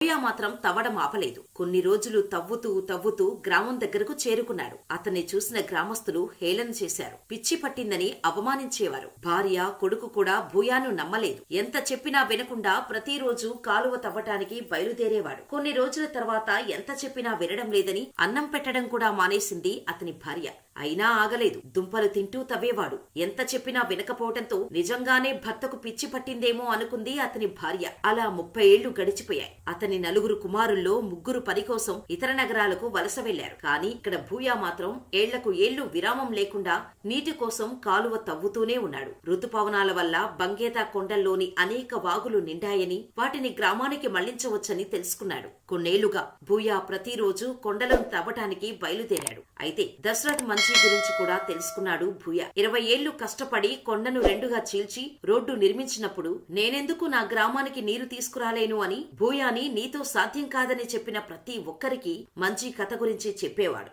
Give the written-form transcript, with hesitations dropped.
భూయా మాత్రం తవ్వడం ఆపలేదు. కొన్ని రోజులు తవ్వుతూ గ్రామం దగ్గరకు చేరుకున్నాడు. అతన్ని చూసిన గ్రామస్తులు హేళన చేశారు. పిచ్చి పట్టిందని అవమానించేవారు. భార్య, కొడుకు కూడా భూయాను నమ్మలేదు. ఎంత చెప్పినా వినకుండా ప్రతిరోజు కాలువ తవ్వటానికి బయలుదేరేవాడు. కొన్ని రోజుల తర్వాత ఎంత చెప్పినా వినడం లేదని అన్నం పెట్టడం కూడా మానేసింది అతని భార్య. అయినా ఆగలేదు. దుంపలు తింటూ తవ్వేవాడు. ఎంత చెప్పినా వినకపోవటంతో నిజంగానే భర్తకు పిచ్చి పట్టిందేమో అనుకుంది అతని భార్య. అలా 30 ఏళ్లు గడిచిపోయాయి. అతని నలుగురు కుమారుల్లో ముగ్గురు పని కోసం ఇతర నగరాలకు వలస వెళ్లారు. కానీ ఇక్కడ భూయా మాత్రం ఏళ్లకు ఏళ్లు విరామం లేకుండా నీటి కోసం కాలువ తవ్వుతూనే ఉన్నాడు. ఋతుపవనాల వల్ల బంగేతా కొండల్లోని అనేక వాగులు నిండాయని, వాటిని గ్రామానికి మళ్లించవచ్చని తెలుసుకున్నాడు. కొన్నేళ్లుగా భూయా ప్రతిరోజు కొండలను తవ్వటానికి బయలుదేరాడు. అయితే దశరథ్ మంచి గురించి కూడా తెలుసుకున్నాడు భూయా. 20 ఏళ్లు కష్టపడి కొండను రెండుగా చీల్చి రోడ్డు నిర్మించినప్పుడు నేనెందుకు నా గ్రామానికి నీరు తీసుకురాలేను అని భూయాని నీతో సాధ్యం కాదని చెప్పిన ప్రతి ఒక్కరికి మంచి కథ గురించి చెప్పేవాడు.